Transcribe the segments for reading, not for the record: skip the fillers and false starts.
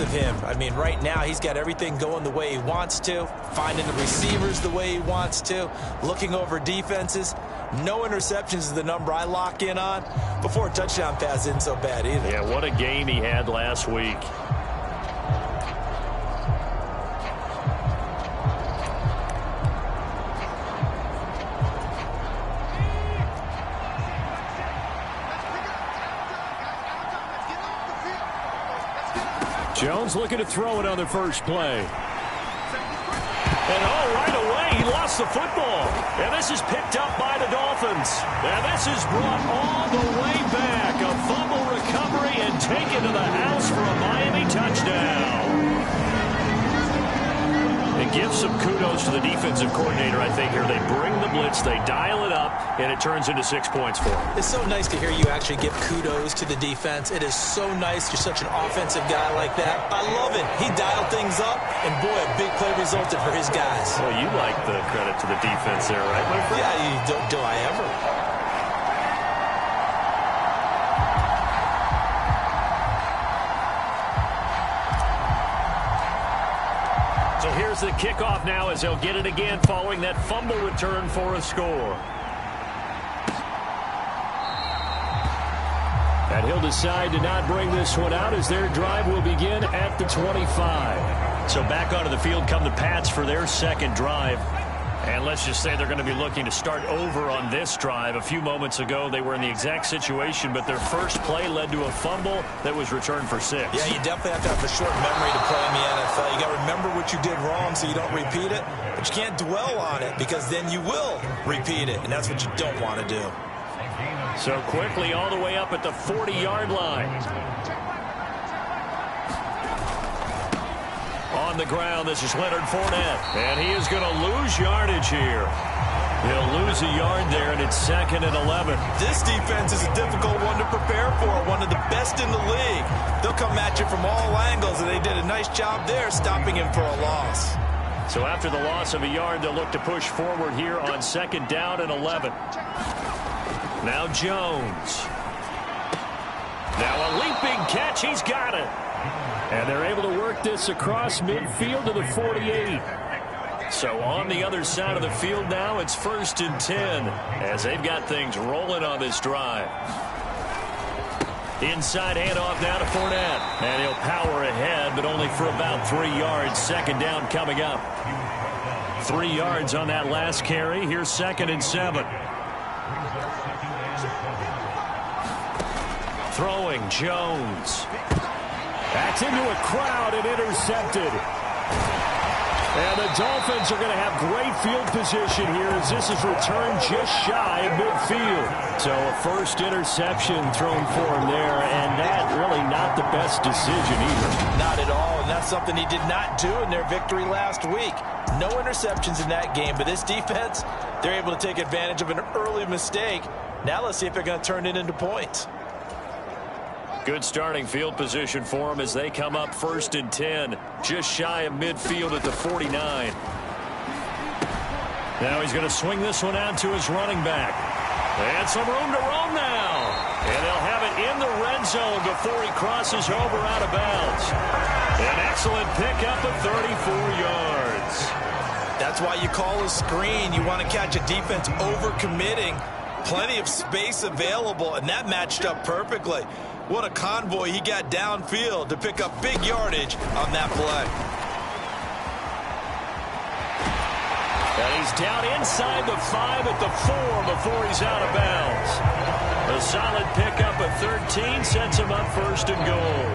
of him. I mean, right now he's got everything going the way he wants to, finding the receivers the way he wants to, looking over defenses. No interceptions is the number I lock in on. Before a touchdown pass isn't so bad either. Yeah, what a game he had last week. Jones looking to throw it on the first play. And right away, he lost the football. And this is picked up by the Dolphins. And this is brought all the way back. A fumble recovery and taken to the house for a Miami touchdown. It gives some kudos to the defensive coordinator, I think, here. They bring the blitz, they dial it up, and it turns into 6 points for them. It's so nice to hear you actually give kudos to the defense. It is so nice. You're such an offensive guy like that. I love it. He dialed things up, and boy, a big play resulted for his guys. Well, you like the credit to the defense there, right, my friend? Yeah, do I ever? So here's the kickoff now as they'll get it again following that fumble return for a score. And he'll decide to not bring this one out as their drive will begin at the 25. So back onto the field come the Pats for their second drive. And let's just say they're going to be looking to start over on this drive. A few moments ago, they were in the exact situation, but their first play led to a fumble that was returned for 6. Yeah, you definitely have to have a short memory to play in the NFL. You got to remember what you did wrong so you don't repeat it, but you can't dwell on it because then you will repeat it, and that's what you don't want to do. So quickly all the way up at the 40-yard line. On the ground, this is Leonard Fournette, and he is going to lose yardage here. He'll lose a yard there, and it's 2nd and 11. This defense is a difficult one to prepare for, one of the best in the league. They'll come at you from all angles, and they did a nice job there stopping him for a loss. So after the loss of a yard, they'll look to push forward here on 2nd down and 11. Now Jones. Now a leaping catch. He's got it. And they're able to work this across midfield to the 48. So on the other side of the field now, it's 1st and 10 as they've got things rolling on this drive. Inside handoff now to Fournette. And he'll power ahead, but only for about 3 yards. 2nd down coming up. 3 yards on that last carry. Here's 2nd and 7. Throwing Jones. That's into a crowd and intercepted. And the Dolphins are going to have great field position here as this is returned just shy of midfield. So a first interception thrown for him there, and that really not the best decision either. Not at all, and that's something he did not do in their victory last week. No interceptions in that game, but this defense, they're able to take advantage of an early mistake. Now let's see if they're going to turn it into points. Good starting field position for them as they come up 1st and 10, just shy of midfield at the 49. Now he's going to swing this one out to his running back. And some room to roam now. And they'll have it in the red zone before he crosses over out of bounds. An excellent pickup of 34 yards. That's why you call a screen. You want to catch a defense overcommitting. Plenty of space available, and that matched up perfectly. What a convoy he got downfield to pick up big yardage on that play. And he's down inside the 5 at the 4 before he's out of bounds. A solid pickup of 13 sets him up 1st and goal.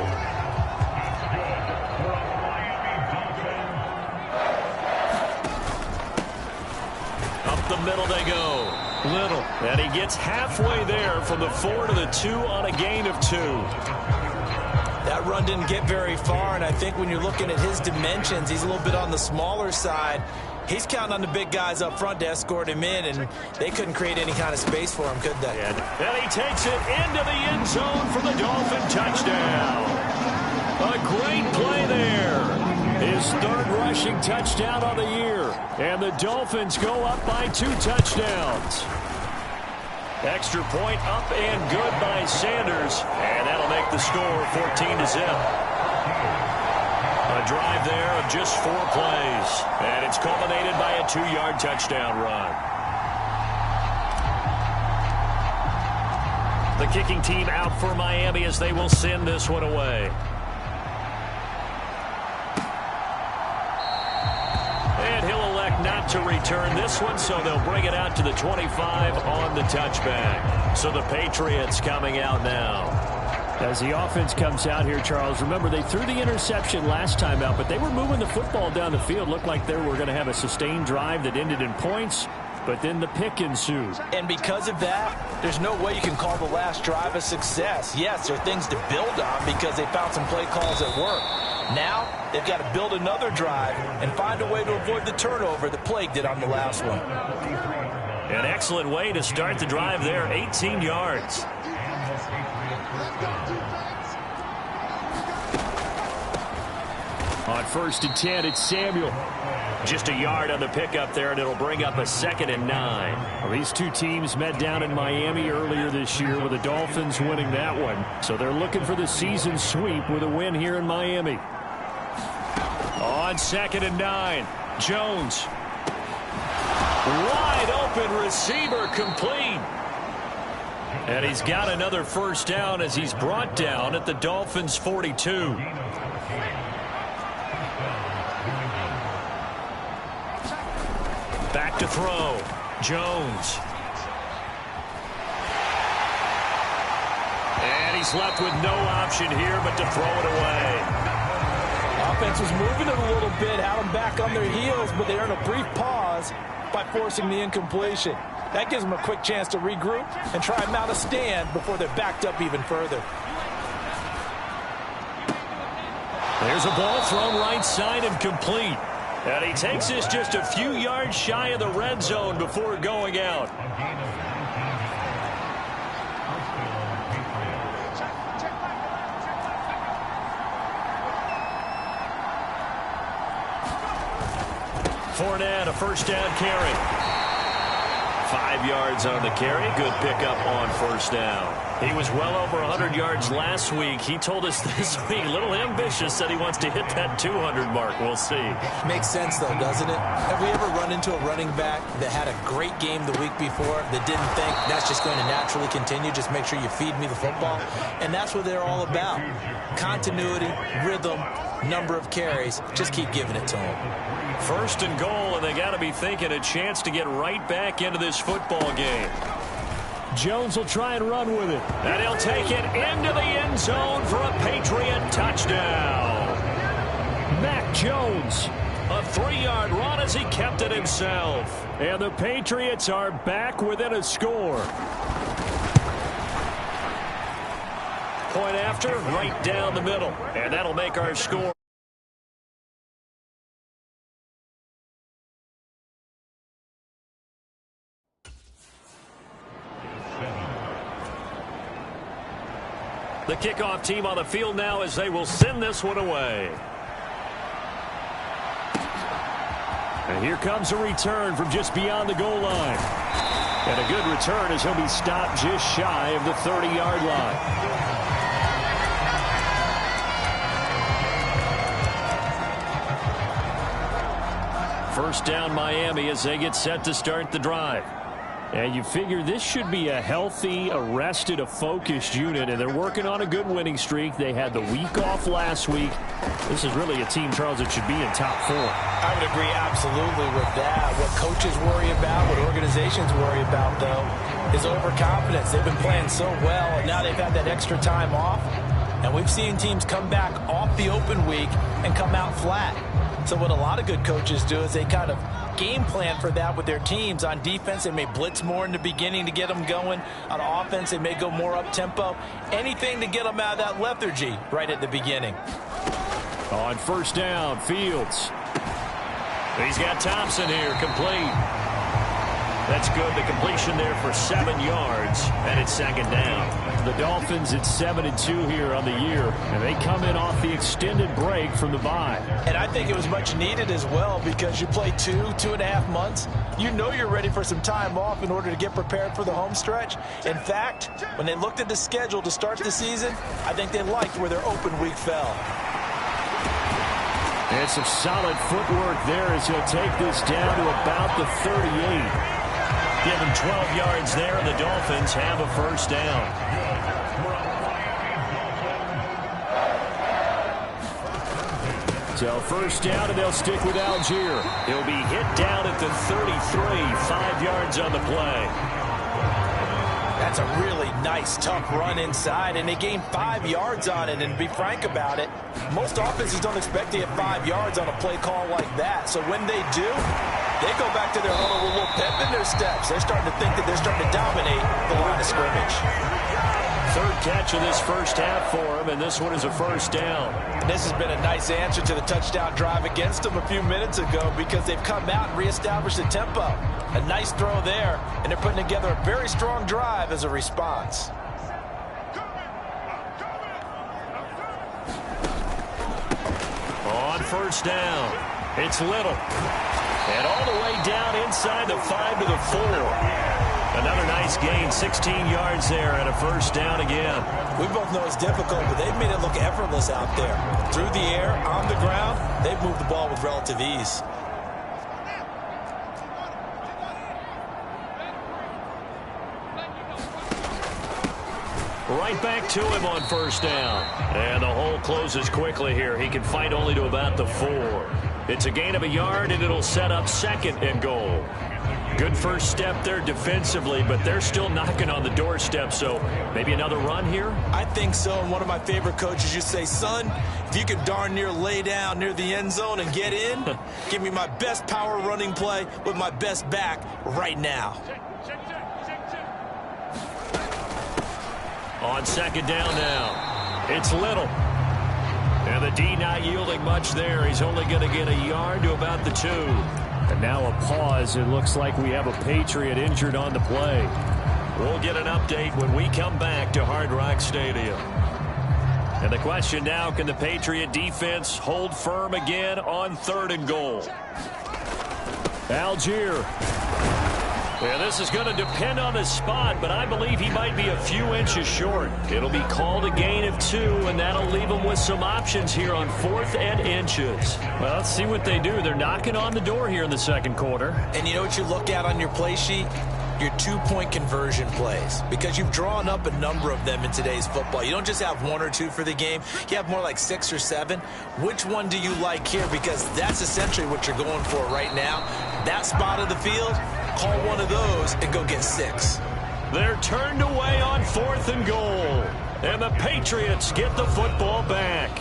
Up the middle they go. Little. And he gets halfway there from the 4 to the 2 on a gain of 2. That run didn't get very far, and I think when you're looking at his dimensions, he's a little bit on the smaller side. He's counting on the big guys up front to escort him in, and they couldn't create any kind of space for him, could they? And he takes it into the end zone for the Dolphin touchdown. A great play there. His 3rd rushing touchdown on the year. And the Dolphins go up by 2 touchdowns. Extra point up and good by Sanders. And that'll make the score 14-0. drive there of just 4 plays. And it's culminated by a 2-yard touchdown run. The kicking team out for Miami as they will send this one away. And he'll elect not to return this one, so they'll bring it out to the 25 on the touchback. So the Patriots coming out now. As the offense comes out here, Charles, remember they threw the interception last time out, but they were moving the football down the field. Looked like they were going to have a sustained drive that ended in points, but then the pick ensued. And because of that, there's no way you can call the last drive a success. Yes, there are things to build on because they found some play calls that work. Now, they've got to build another drive and find a way to avoid the turnover that plagued it on the last one. An excellent way to start the drive there, 18 yards. On 1st and 10, it's Samuel. Just a yard on the pickup there, and it'll bring up a 2nd and 9. Well, these two teams met down in Miami earlier this year with the Dolphins winning that one. So they're looking for the season sweep with a win here in Miami. On 2nd and 9, Jones. Wide open receiver, complete. And he's got another first down as he's brought down at the Dolphins' 42. Back to throw. Jones. And he's left with no option here but to throw it away. Offense was moving it a little bit, had them back on their heels, but they earned a brief pause by forcing the incompletion. That gives them a quick chance to regroup and try and mount a stand before they're backed up even further. There's a ball thrown right side and complete. And he takes this just a few yards shy of the red zone before going out. Fournette, a first down carry. 5 yards on the carry. Good pickup on first down. He was well over 100 yards last week. He told us this week, a little ambitious, said he wants to hit that 200 mark. We'll see. Makes sense, though, doesn't it? Have we ever run into a running back that had a great game the week before that didn't think that's just going to naturally continue? Just make sure you feed me the football. And that's what they're all about. Continuity, rhythm, number of carries. Just keep giving it to them. 1st and goal, and they got to be thinking a chance to get right back into this football game. Jones will try and run with it. And he'll take it into the end zone for a Patriot touchdown. Mac Jones. A 3-yard run as he kept it himself. And the Patriots are back within a score. Point after, right down the middle. And that'll make our score. The kickoff team on the field now as they will send this one away. And here comes a return from just beyond the goal line. And a good return as he'll be stopped just shy of the 30-yard line. First down Miami as they get set to start the drive. And you figure this should be a healthy, a rested, a focused unit, and they're working on a good winning streak. They had the week off last week. This is really a team, Charles, that should be in top 4. I would agree absolutely with that. What coaches worry about, what organizations worry about, though, is overconfidence. They've been playing so well, and now they've had that extra time off. And we've seen teams come back off the open week and come out flat. So what a lot of good coaches do is they kind of game plan for that with their teams. On defense, they may blitz more in the beginning to get them going. On offense, they may go more up-tempo. Anything to get them out of that lethargy right at the beginning. On first down, Fields. He's got Thompson here, complete. That's good. The completion there for 7 yards, and it's 2nd down. The Dolphins at 7-2 here on the year, and they come in off the extended break from the bye. And I think it was much needed as well because you play 2.5 months. You know you're ready for some time off in order to get prepared for the home stretch. In fact, when they looked at the schedule to start the season, I think they liked where their open week fell. And some solid footwork there as he'll take this down to about the 38. Give him 12 yards there, and the Dolphins have a first down. So first down, and they'll stick with Algier. He'll be hit down at the 33, 5 yards on the play. That's a really nice, tough run inside, and they gained 5 yards on it. And to be frank about it, most offenses don't expect to get 5 yards on a play call like that. So when they do, they go back to their huddle with a little pep in their steps. They're starting to think that they're starting to dominate the line of scrimmage. Third catch of this first half for him, and this one is a first down. This has been a nice answer to the touchdown drive against them a few minutes ago because they've come out and reestablished the tempo. A nice throw there, and they're putting together a very strong drive as a response. On first down, it's Little. And all the way down inside the 5 to the 4. Another nice gain, 16 yards there, and a first down again. We both know it's difficult, but they've made it look effortless out there. Through the air, on the ground, they've moved the ball with relative ease. Right back to him on first down. And the hole closes quickly here. He can fight only to about the 4. It's a gain of a yard, and it'll set up second and goal. Good first step there defensively, but they're still knocking on the doorstep, so maybe another run here? I think so, and one of my favorite coaches used to say, son, if you could darn near lay down near the end zone and get in, give me my best power running play with my best back right now. On second down now, it's Little. And the D not yielding much there. He's only going to get a yard to about the 2. And now a pause. It looks like we have a Patriot injured on the play. We'll get an update when we come back to Hard Rock Stadium. And the question now, can the Patriot defense hold firm again on 3rd and goal? Algier. Yeah, this is going to depend on his spot, but I believe he might be a few inches short. It'll be called a gain of 2, and that'll leave him with some options here on 4th and inches. Well, let's see what they do. They're knocking on the door here in the second quarter. And you know what you look at on your play sheet? Your 2-point conversion plays, because you've drawn up a number of them in today's football. You don't just have 1 or 2 for the game. You have more like 6 or 7. Which one do you like here? Because that's essentially what you're going for right now. That spot of the field, call one of those and go get 6. They're turned away on 4th and goal. And the Patriots get the football back.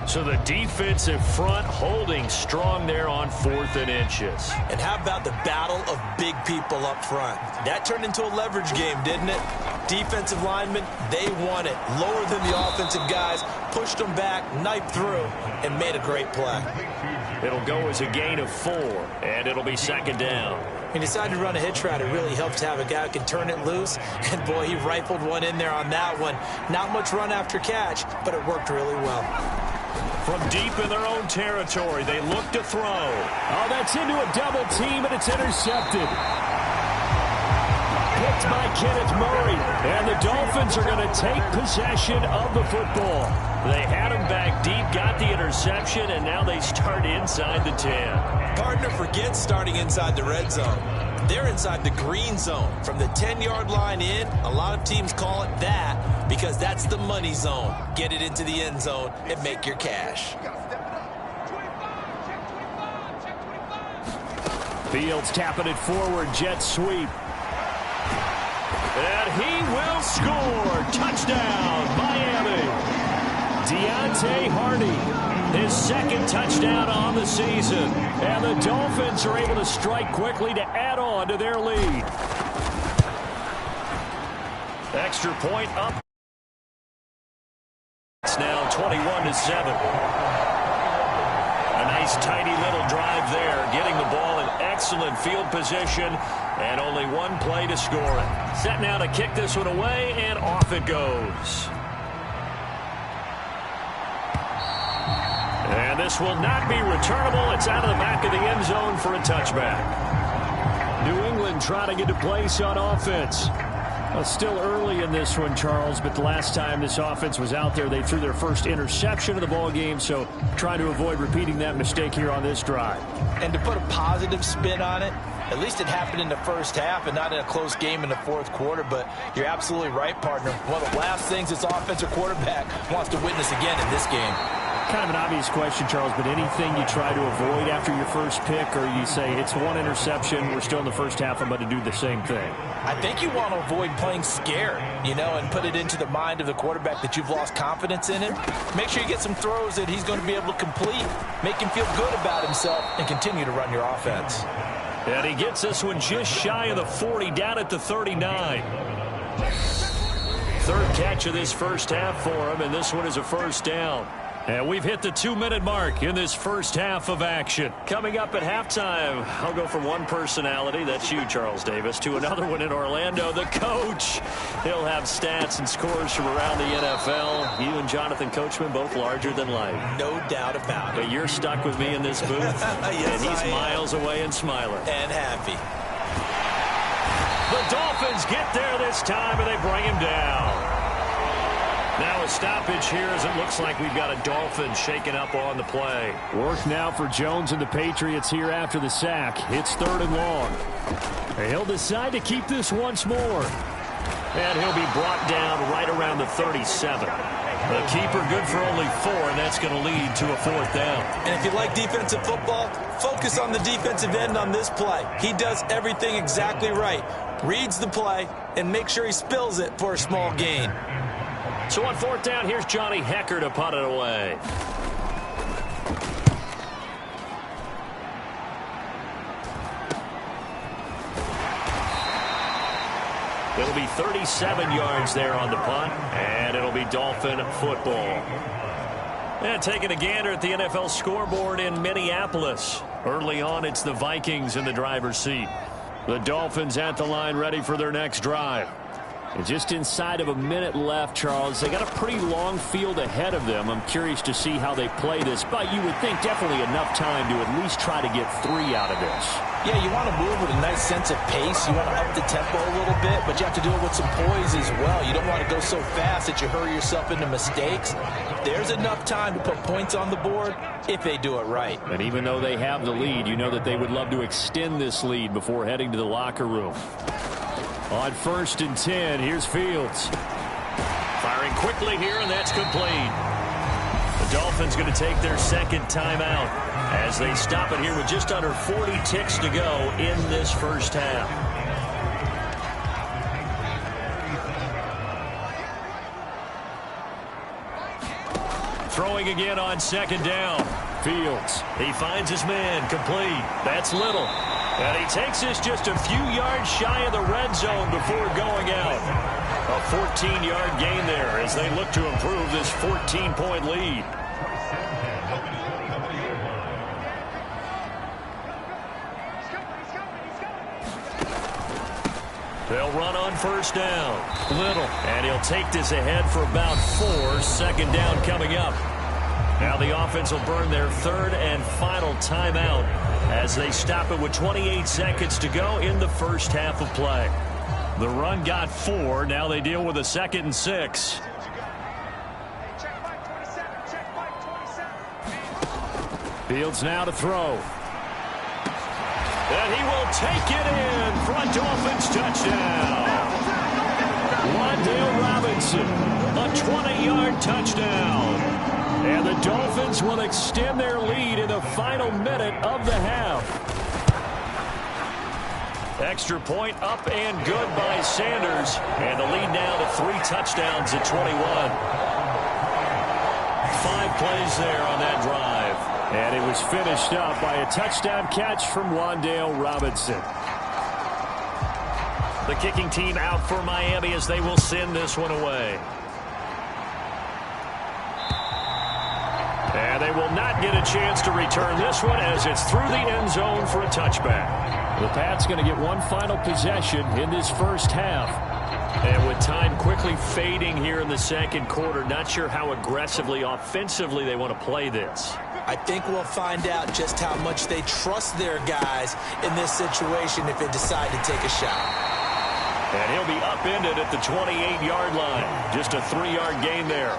So the defensive front holding strong there on 4th and inches. And how about the battle of big people up front? That turned into a leverage game, didn't it? Defensive linemen, they won it. Lower than the offensive guys, pushed them back, knifed through, and made a great play. It'll go as a gain of 4, and it'll be second down. He decided to run a hitch route. It really helps to have a guy who can turn it loose. And, boy, he rifled one in there on that one. Not much run after catch, but it worked really well. From deep in their own territory, they look to throw. Oh, that's into a double team, and it's intercepted. Picked by Kenneth Murray. And the Dolphins are going to take possession of the football. They had him back deep, got the interception, and now they start inside the 10. Gardner forgets starting inside the red zone. They're inside the green zone. From the 10-yard line in, a lot of teams call it that because that's the money zone. Get it into the end zone and make your cash. Fields tapping it forward, jet sweep. And he will score. Touchdown, Miami. Deontay Hardy, his second touchdown on the season. And the Dolphins are able to strike quickly to add on to their lead. Extra point up. It's now 21-7. A nice, tidy little drive there, getting the ball in excellent field position, and only one play to score it. Set now to kick this one away, and off it goes. And this will not be returnable. It's out of the back of the end zone for a touchback. New England trying to get a place on offense. Well, still early in this one, Charles, but the last time this offense was out there, they threw their first interception of the ball game, so trying to avoid repeating that mistake here on this drive. And to put a positive spin on it, at least it happened in the first half and not in a close game in the fourth quarter, but you're absolutely right, partner. One of the last things this offensive quarterback wants to witness again in this game. Kind of an obvious question, Charles, but anything you try to avoid after your first pick, or you say it's one interception, we're still in the first half, I'm about to do the same thing? I think you want to avoid playing scared, and put it into the mind of the quarterback that you've lost confidence in him. Make sure you get some throws that he's going to be able to complete, make him feel good about himself, and continue to run your offense. And he gets this one just shy of the 40, down at the 39. Third catch of this first half for him, and this one is a first down. And we've hit the 2-minute mark in this first half of action. Coming up at halftime, I'll go from one personality, that's you, Charles Davis, to another one in Orlando, the coach. He'll have stats and scores from around the NFL. You and Jonathan Coachman, both larger than life. No doubt about it. But you're stuck with me in this booth, yes, and he's miles away and smiling. And happy. The Dolphins get there this time, and they bring him down. Now a stoppage here as it looks like we've got a Dolphin shaken up on the play. Work now for Jones and the Patriots here after the sack. It's 3rd and long. And he'll decide to keep this once more. And he'll be brought down right around the 37. The keeper good for only 4, and that's going to lead to a 4th down. And if you like defensive football, focus on the defensive end on this play. He does everything exactly right. Reads the play and make sure he spills it for a small gain. So on 4th down, here's Johnny Hecker to punt it away. It'll be 37 yards there on the punt, and it'll be Dolphin football. And taking a gander at the NFL scoreboard in Minneapolis. Early on, it's the Vikings in the driver's seat. The Dolphins at the line ready for their next drive. And just inside of a minute left, Charles. They got a pretty long field ahead of them. I'm curious to see how they play this, but you would think definitely enough time to at least try to get 3 out of this. Yeah, you want to move with a nice sense of pace. You want to up the tempo a little bit, but you have to do it with some poise as well. You don't want to go so fast that you hurry yourself into mistakes. There's enough time to put points on the board if they do it right. And even though they have the lead, you know that they would love to extend this lead before heading to the locker room. On 1st and 10, here's Fields. Firing quickly here, and that's complete. The Dolphins going to take their second timeout as they stop it here with just under 40 ticks to go in this first half. Throwing again on 2nd down. Fields. He finds his man, complete. That's Little. And he takes this just a few yards shy of the red zone before going out. A 14-yard gain there as they look to improve this 14-point lead. They'll run on 1st down. Little. And he'll take this ahead for about 4. 2nd down coming up. Now the offense will burn their 3rd and final timeout as they stop it with 28 seconds to go in the first half of play. The run got 4. Now they deal with a 2nd and 6. Fields now to throw. And he will take it in for a Dolphins touchdown. Wan'Dale Robinson, a 20-yard touchdown. And the Dolphins will extend their lead in the final minute of the half. Extra point up and good by Sanders. And the lead now to 3 touchdowns at 21. 5 plays there on that drive. And it was finished up by a touchdown catch from Wan'Dale Robinson. The kicking team out for Miami as they will send this one away. And they will not get a chance to return this one as it's through the end zone for a touchback. The Pats going to get one final possession in this first half. And with time quickly fading here in the second quarter, not sure how aggressively, offensively they want to play this. I think we'll find out just how much they trust their guys in this situation if they decide to take a shot. And he'll be upended at the 28-yard line. Just a 3-yard gain there.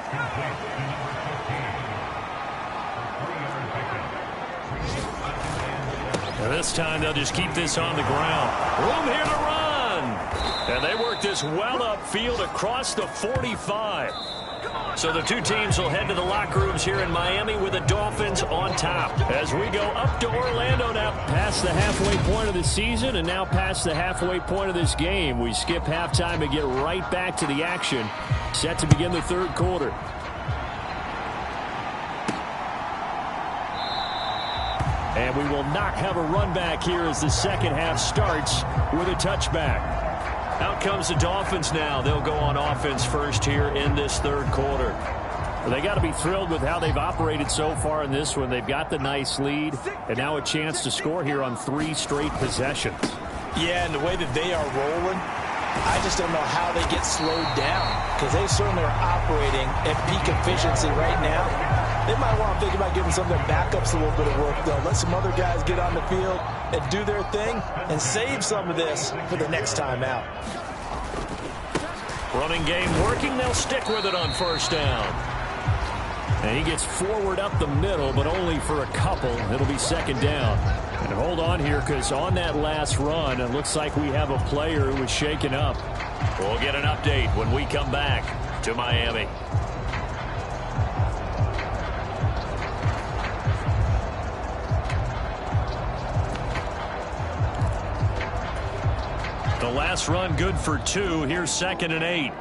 And this time they'll just keep this on the ground. Room here to run. And they work this well upfield across the 45. So the two teams will head to the locker rooms here in Miami with the Dolphins on top. As we go up to Orlando now. Past the halfway point of the season and now past the halfway point of this game. We skip halftime and get right back to the action. Set to begin the third quarter. And we will not have a run back here as the second half starts with a touchback. Out comes the Dolphins now. They'll go on offense first here in this third quarter. Well, they got to be thrilled with how they've operated so far in this one. They've got the nice lead, and now a chance to score here on 3 straight possessions. Yeah, and the way that they are rolling, I just don't know how they get slowed down, because they certainly are operating at peak efficiency right now. They might want to think about giving some of their backups a little bit of work, though. Let some other guys get on the field and do their thing and save some of this for the next time out. Running game working. They'll stick with it on first down. And he gets forward up the middle, but only for a couple. It'll be second down. And hold on here, because on that last run, it looks like we have a player who was shaken up. We'll get an update when we come back to Miami. The last run good for 2. Here's 2nd and 8.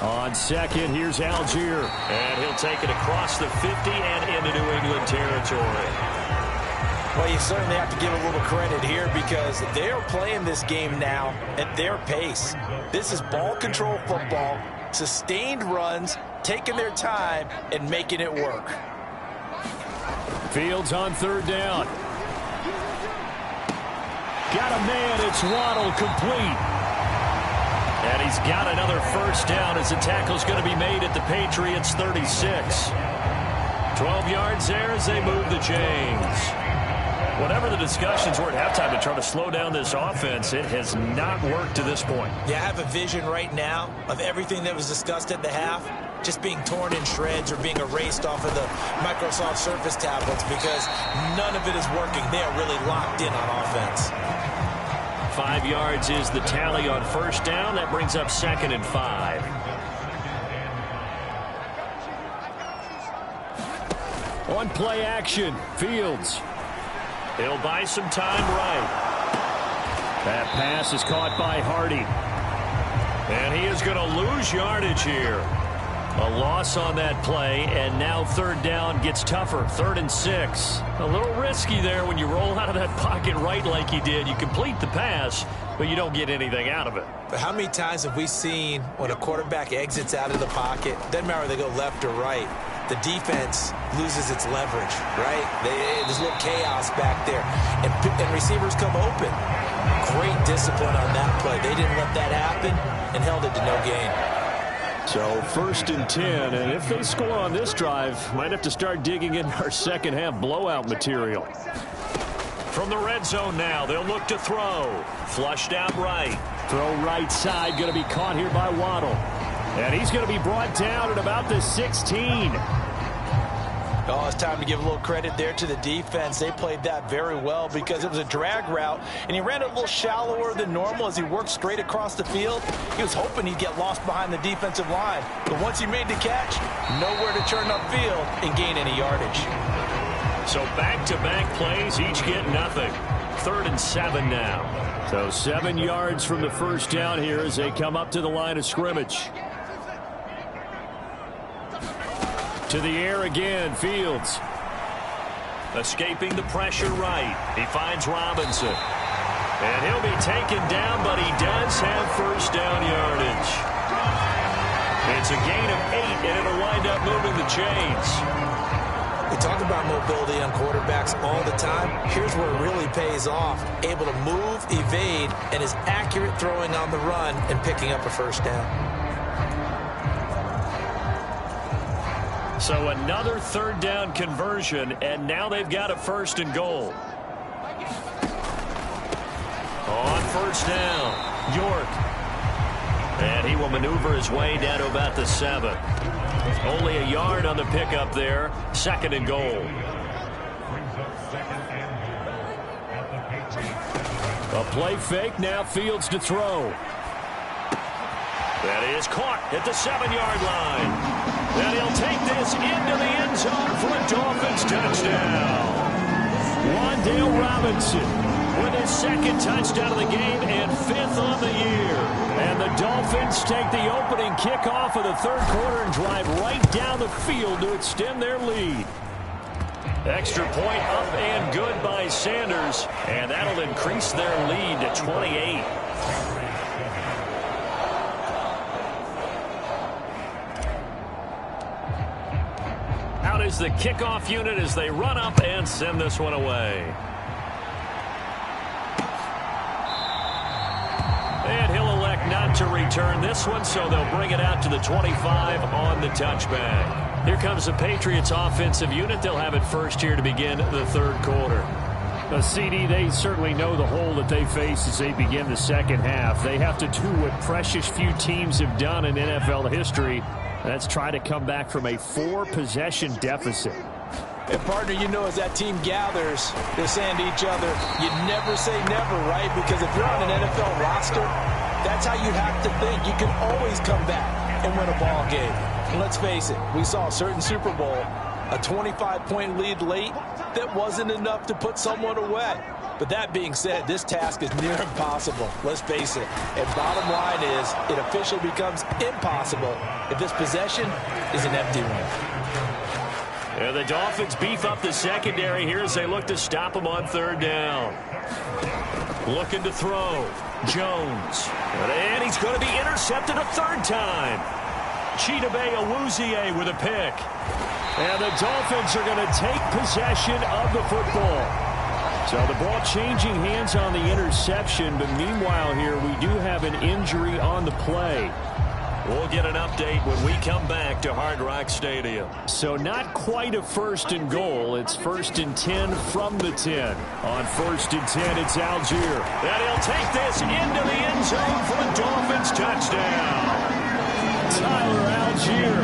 On second, here's Algier. And he'll take it across the 50 and into New England territory. Well, you certainly have to give a little credit here because they are playing this game now at their pace. This is ball control football, sustained runs, taking their time, and making it work. Fields on third down. Got a man. It's Waddle, complete. And he's got another first down as the tackle's going to be made at the Patriots' 36. 12 yards there as they move the chains. Whatever the discussions were at halftime to try to slow down this offense, it has not worked to this point. Yeah, I have a vision right now of everything that was discussed at the half just being torn in shreds or being erased off of the Microsoft Surface tablets because none of it is working. They are really locked in on offense. 5 yards is the tally on first down. That brings up 2nd and 5. On play action, Fields. He'll buy some time right. That pass is caught by Hardy. And he is going to lose yardage here. A loss on that play, and now third down gets tougher. 3rd and 6. A little risky there when you roll out of that pocket right like he did. You complete the pass, but you don't get anything out of it. But how many times have we seen when a quarterback exits out of the pocket, doesn't matter whether they go left or right, the defense loses its leverage, right? There's a little chaos back there, and receivers come open. Great discipline on that play. They didn't let that happen and held it to no gain. So 1st and 10, and if they score on this drive, might have to start digging in our second half blowout material. From the red zone now, they'll look to throw. Flushed out right. Throw right side, going to be caught here by Waddle. And he's going to be brought down at about the 16. Oh, it's time to give a little credit there to the defense. They played that very well because it was a drag route, and he ran it a little shallower than normal as he worked straight across the field. He was hoping he'd get lost behind the defensive line. But once he made the catch, nowhere to turn upfield and gain any yardage. So back-to-back plays, each get nothing. 3rd and 7 now. So 7 yards from the first down here as they come up to the line of scrimmage. To the air again, Fields. Escaping the pressure right. He finds Robinson. And he'll be taken down, but he does have first down yardage. It's a gain of 8, and it'll wind up moving the chains. We talk about mobility on quarterbacks all the time. Here's where it really pays off. Able to move, evade, and is accurate throwing on the run and picking up a first down. So another 3rd down conversion, and now they've got a 1st and goal. On first down, York. And he will maneuver his way down to about the 7. Only a yard on the pickup there. 2nd and goal. A play fake, now Fields to throw. That is caught at the 7-yard line. And he'll take this into the end zone for a Dolphins touchdown. Wan'Dale Robinson with his 2nd touchdown of the game and 5th on the year. And the Dolphins take the opening kickoff of the 3rd quarter and drive right down the field to extend their lead. Extra point up and good by Sanders, and that'll increase their lead to 28. Out is the kickoff unit as they run up and send this one away. And he'll elect not to return this one, so they'll bring it out to the 25 on the touchback. Here comes the Patriots offensive unit. They'll have it first here to begin the 3rd quarter. CD, they certainly know the hole that they face as they begin the 2nd half. They have to do what precious few teams have done in NFL history. That's try to come back from a 4-possession deficit. And, partner, you know, as that team gathers, they're saying to each other, you never say never, right? Because if you're on an NFL roster, that's how you have to think. You can always come back and win a ball game. And let's face it, we saw a certain Super Bowl, a 25-point lead late that wasn't enough to put someone away. But that being said, this task is near impossible. Let's face it. And bottom line is, it officially becomes impossible if this possession is an empty one. And the Dolphins beef up the secondary here as they look to stop him on 3rd down. Looking to throw. Jones. And he's going to be intercepted a 3rd time. Chidobe Awuzie with a pick. And the Dolphins are going to take possession of the football. So the ball changing hands on the interception, but meanwhile here we do have an injury on the play. We'll get an update when we come back to Hard Rock Stadium. So not quite a 1st and goal. It's 1st and 10 from the 10. On 1st and 10, it's Algier. And he'll take this into the end zone for a Dolphins touchdown. Tyler Algier,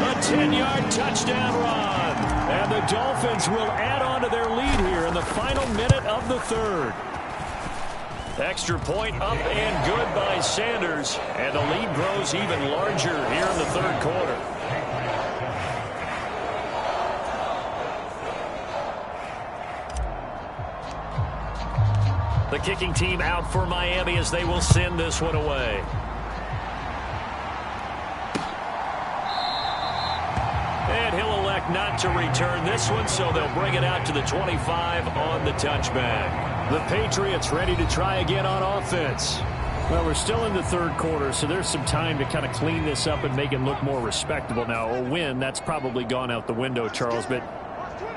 a 10-yard touchdown run. And the Dolphins will add on to their lead here in the final minute of the 3rd. Extra point up and good by Sanders. And the lead grows even larger here in the 3rd quarter. The kicking team out for Miami as they will send this one away. And he'll elect not to return this one, so they'll bring it out to the 25 on the touchback. The Patriots ready to try again on offense. Well, we're still in the 3rd quarter, so there's some time to kind of clean this up and make it look more respectable. Now, a win, that's probably gone out the window, Charles, but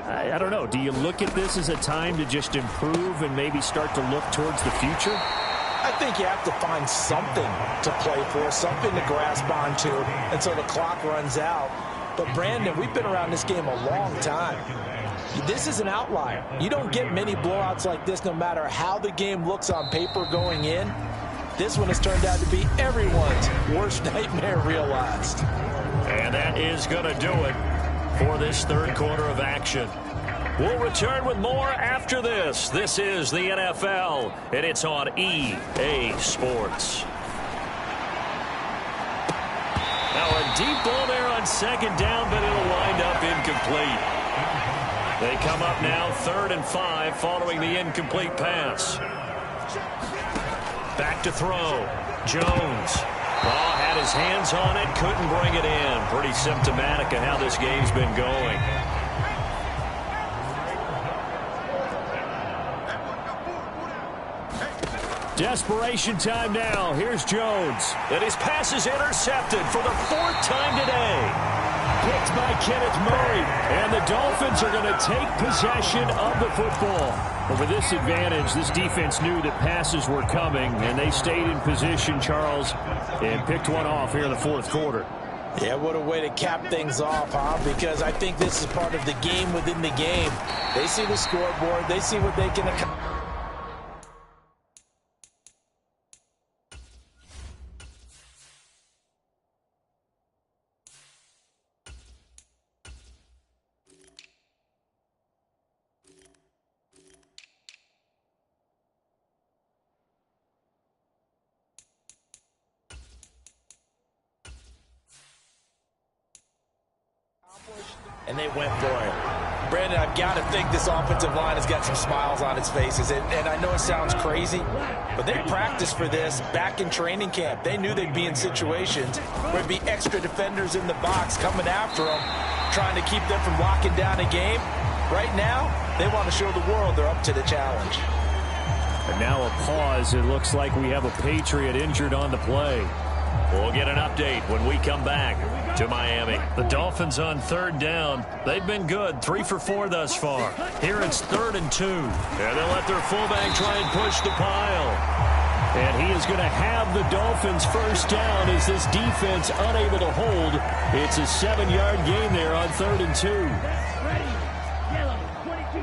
I don't know. Do you look at this as a time to just improve and maybe start to look towards the future? I think you have to find something to play for, something to grasp onto until the clock runs out. But, Brandon, we've been around this game a long time. This is an outlier. You don't get many blowouts like this no matter how the game looks on paper going in. This one has turned out to be everyone's worst nightmare realized. And that is going to do it for this 3rd quarter of action. We'll return with more after this. This is the NFL, and it's on EA Sports. Now a deep ball there on 2nd down, but it'll wind up incomplete. They come up now 3rd and 5 following the incomplete pass. Back to throw. Jones. Oh, had his hands on it, couldn't bring it in. Pretty symptomatic of how this game's been going. Desperation time now. Here's Jones. And his pass is intercepted for the 4th time today. Picked by Kenneth Murray. And the Dolphins are going to take possession of the football. But with this advantage, this defense knew that passes were coming, and they stayed in position, Charles, and picked one off here in the 4th quarter. Yeah, what a way to cap things off, huh? Because I think this is part of the game within the game. They see the scoreboard. They see what they can accomplish. and they went for it. Brandon, I've got to think this offensive line has got some smiles on its faces. And I know it sounds crazy, but they practiced for this back in training camp. They knew they'd be in situations where there'd be extra defenders in the box coming after them, trying to keep them from locking down a game. Right now, they want to show the world they're up to the challenge. And now a pause. It looks like we have a Patriot injured on the play. We'll get an update when we come back to Miami. The Dolphins on third down. They've been good, 3 for 4 thus far. Here it's 3rd and 2. And they'll let their fullback try and push the pile. And he is going to have the Dolphins first down as this defense unable to hold. It's a 7-yard gain there on 3rd and 2. Yellow, 22.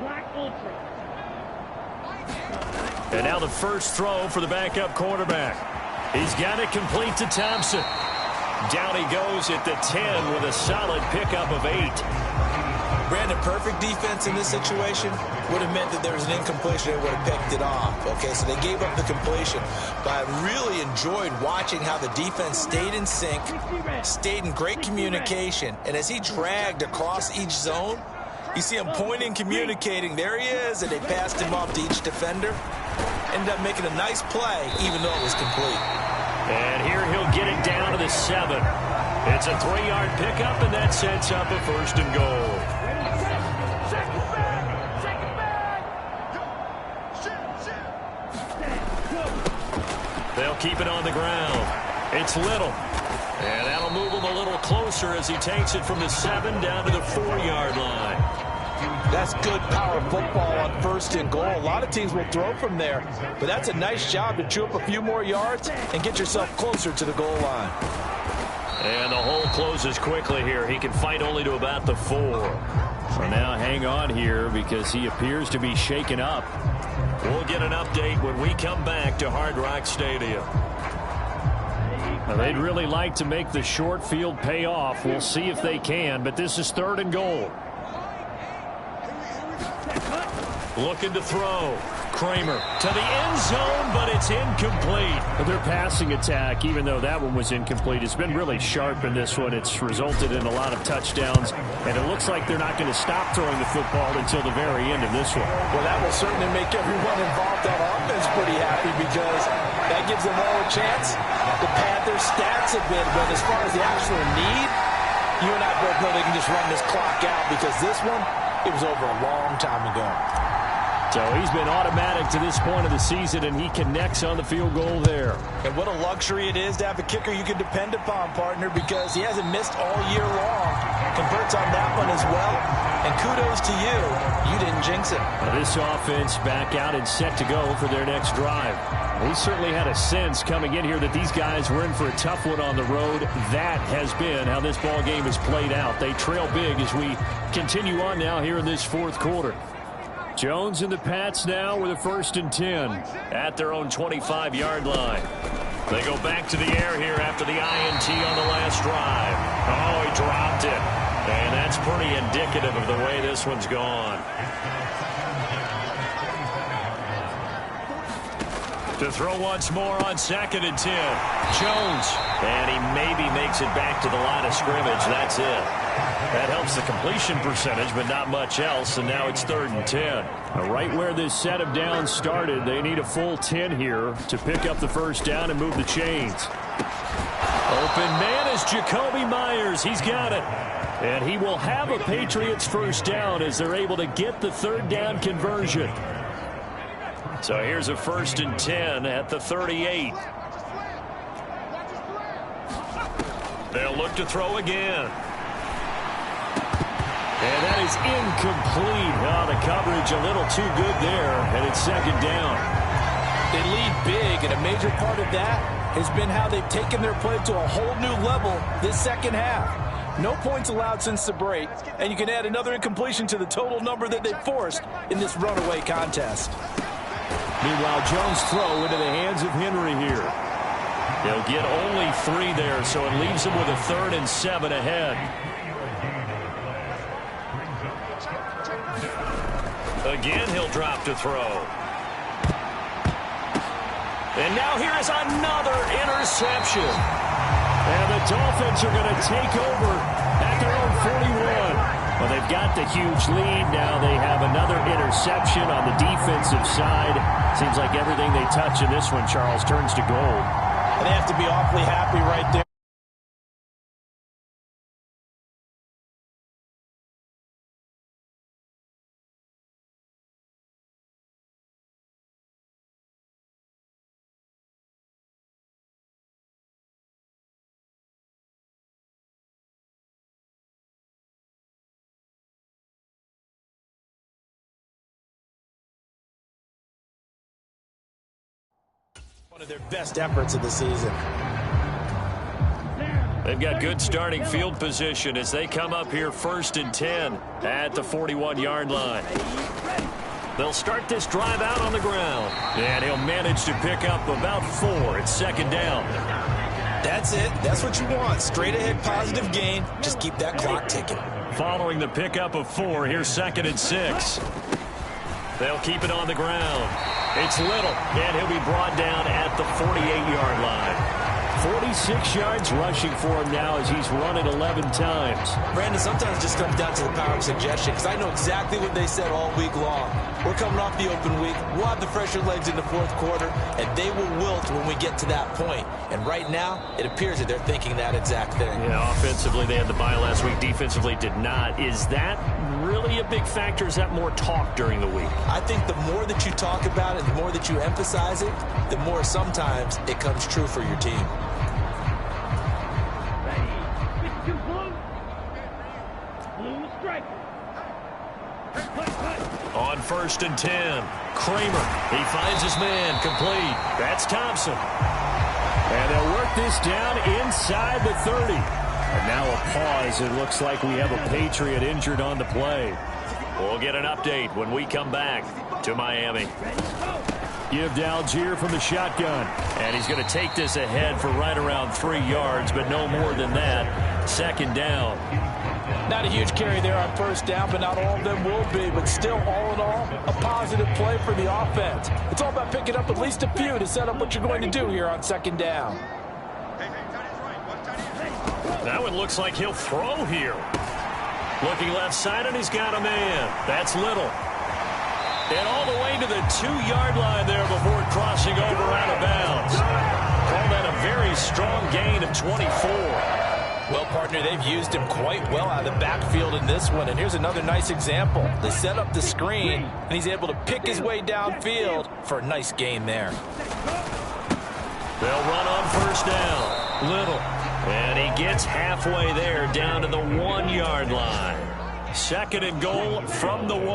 Black Ultra. And now the first throw for the backup quarterback. He's got it complete to Thompson. Down he goes at the 10 with a solid pickup of 8. Brandon, perfect defense in this situation would have meant that there was an incompletion and would have picked it off. Okay, so they gave up the completion. But I really enjoyed watching how the defense stayed in sync, stayed in great communication. And as he dragged across each zone, you see him pointing, communicating. There he is, and they passed him off to each defender. Ended up making a nice play, even though it was complete. And here he'll get it down to the 7. It's a 3-yard pickup, and that sets up a 1st and goal. They'll keep it on the ground. It's Little. And that'll move him a little closer as he takes it from the 7 down to the 4-yard line. That's good power football on 1st and goal. A lot of teams will throw from there, but that's a nice job to chew up a few more yards and get yourself closer to the goal line. And the hole closes quickly here. He can fight only to about the 4. So now hang on here because he appears to be shaken up. We'll get an update when we come back to Hard Rock Stadium. Now, they'd really like to make the short field pay off. We'll see if they can, but this is 3rd and goal. Looking to throw. Kramer to the end zone, but it's incomplete. Their passing attack, even though that one was incomplete, has been really sharp in this one. It's resulted in a lot of touchdowns, and it looks like they're not going to stop throwing the football until the very end of this one. Well, that will certainly make everyone involved on offense pretty happy because that gives them all a chance to pad their stats a bit. But as far as the actual need, you and I both know they can just run this clock out because this one, it was over a long time ago. So he's been automatic to this point of the season, and he connects on the field goal there. And what a luxury it is to have a kicker you can depend upon, partner, because he hasn't missed all year long. Converts on that one as well. And kudos to you. You didn't jinx it. Now this offense back out and set to go for their next drive. We certainly had a sense coming in here that these guys were in for a tough one on the road. That has been how this ball game has played out. They trail big as we continue on now here in this 4th quarter. Jones and the Pats now with a 1st and 10 at their own 25-yard line. They go back to the air here after the INT on the last drive. Oh, he dropped it. And that's pretty indicative of the way this one's gone. To throw once more on 2nd and 10. Jones. And he maybe makes it back to the line of scrimmage. That's it. That helps the completion percentage, but not much else, and now it's 3rd and 10. Now, right where this set of downs started, they need a full 10 here to pick up the first down and move the chains. Open man is Jacoby Myers. He's got it. And he will have a Patriots first down as they're able to get the 3rd down conversion. So here's a 1st and 10 at the 38. They'll look to throw again. And that is incomplete. Oh, the coverage a little too good there, and it's 2nd down. They lead big, and a major part of that has been how they've taken their play to a whole new level this 2nd half. No points allowed since the break, and you can add another incompletion to the total number that they've forced in this runaway contest. Meanwhile, Jones' throw into the hands of Henry here. They'll get only 3 there, so it leaves them with a 3rd and 7 ahead. Again, he'll drop to throw. And now here is another interception. And the Dolphins are going to take over at their own 41. Well, they've got the huge lead. Now they have another interception on the defensive side. Seems like everything they touch in this one, Charles, turns to gold. They have to be awfully happy right there. One of their best efforts of the season. They've got good starting field position as they come up here 1st and 10 at the 41-yard line. They'll start this drive out on the ground. And he'll manage to pick up about 4 at 2nd down. That's it. That's what you want. Straight ahead positive gain. Just keep that clock ticking. Following the pickup of 4, here's 2nd and 6. They'll keep it on the ground. It's Little, and he'll be brought down at the 48-yard line. 46 yards rushing for him now as he's run it 11 times. Brandon, sometimes it just comes down to the power of suggestion, because I know exactly what they said all week long. We're coming off the open week. We'll have the fresher legs in the 4th quarter, and they will wilt when we get to that point. And right now, it appears that they're thinking that exact thing. Yeah, offensively, they had the bye last week. Defensively, did not. Is that really a big factor? Is that more talk during the week? I think the more that you talk about it, the more that you emphasize it, the more sometimes it comes true for your team. On 1st and 10, Kramer. He finds his man, complete. That's Thompson. And they'll work this down inside the 30. And now a pause. It looks like we have a Patriot injured on the play. We'll get an update when we come back to Miami. Give to Algier from the shotgun. And he's going to take this ahead for right around 3 yards, but no more than that. 2nd down. Not a huge carry there on 1st down, but not all of them will be. But still, all in all, a positive play for the offense. It's all about picking up at least a few to set up what you're going to do here on 2nd down. That one looks like he'll throw here. Looking left side, and he's got a man. That's Little. And all the way to the 2-yard line there before crossing over out of bounds. Call that a very strong gain of 24. Well, partner, they've used him quite well out of the backfield in this one. And here's another nice example. They set up the screen, and he's able to pick his way downfield for a nice gain there. They'll run on 1st down. Little. And he gets halfway there down to the 1-yard line. 2nd and goal from the 1.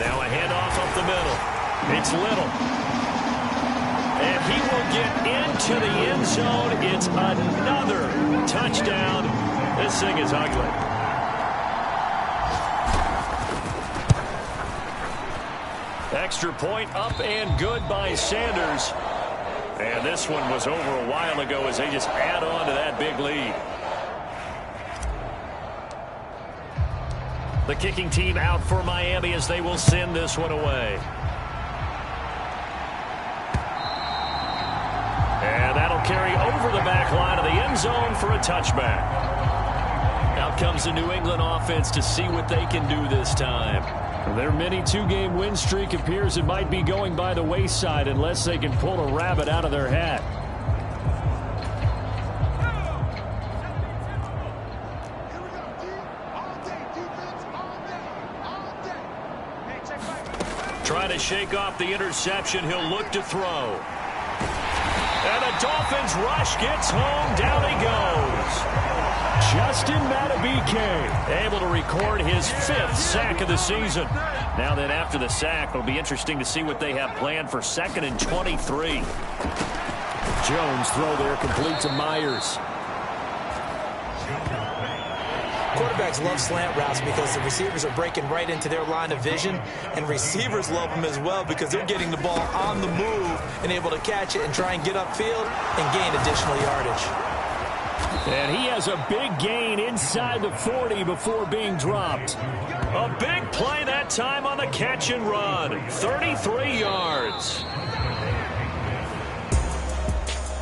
Now a handoff up the middle. It's Little. And he will get into the end zone. It's another touchdown. This thing is ugly. Extra point up and good by Sanders. And this one was over a while ago as they just add on to that big lead. The kicking team out for Miami as they will send this one away. And that'll carry over the back line of the end zone for a touchback. Out comes the New England offense to see what they can do this time. Their mini 2-game win streak appears it might be going by the wayside unless they can pull a rabbit out of their hat. Trying to shake off the interception. He'll look to throw. And the Dolphins rush gets home. Down he goes. Justin Matabike able to record his 5th sack of the season. Now then, after the sack, it'll be interesting to see what they have planned for 2nd and 23. Jones throw there complete to Myers. Quarterbacks love slant routes because the receivers are breaking right into their line of vision, and receivers love them as well because they're getting the ball on the move and able to catch it and try and get upfield and gain additional yardage. And he has a big gain inside the 40 before being dropped. A big play that time on the catch and run. 33 yards.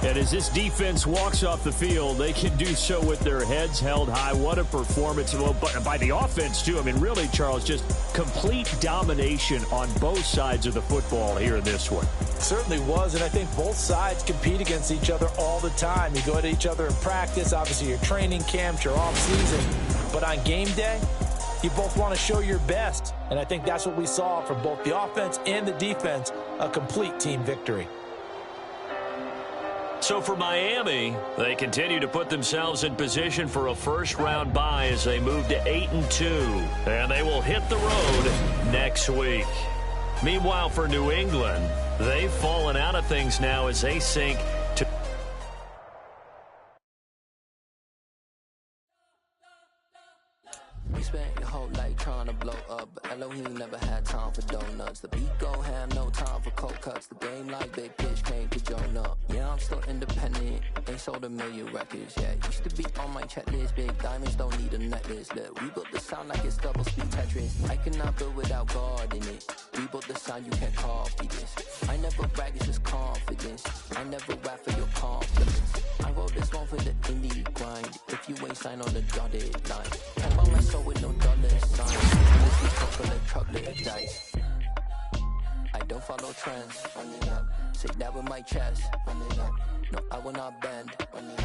And as this defense walks off the field, they can do so with their heads held high. What a performance. Well, by the offense, too. I mean, really, Charles, just complete domination on both sides of the football here in this one. Certainly was, and I think both sides compete against each other all the time. You go at each other in practice, obviously your training camps, your off-season. But on game day, you both want to show your best. And I think that's what we saw from both the offense and the defense, a complete team victory. So for Miami, they continue to put themselves in position for a first-round bye as they move to 8-2. And they will hit the road next week. Meanwhile, for New England, they've fallen out of things now as they sink to... We spent your whole life trying to blow up, but Elohim never had time for donuts. The beat gon' have no time for cold cuts. The game like Big Pitch came to Jonah. Yeah, I'm still independent, ain't sold a million records. Yeah, used to be on my checklist. Big diamonds don't need a necklace. Look, we built the sound like it's double speed Tetris. I cannot build without God in it. We built the sound, you can't copy this. I never brag, it's just confidence. I never rap for your confidence. I wrote this one for the indie grind. If you ain't signed on the dotted line, can't buy my soul with no dollar sign. This is chocolate dice. I don't follow trends. Run it up. Say that with my chest. Run it up. No, I will not bend. Run it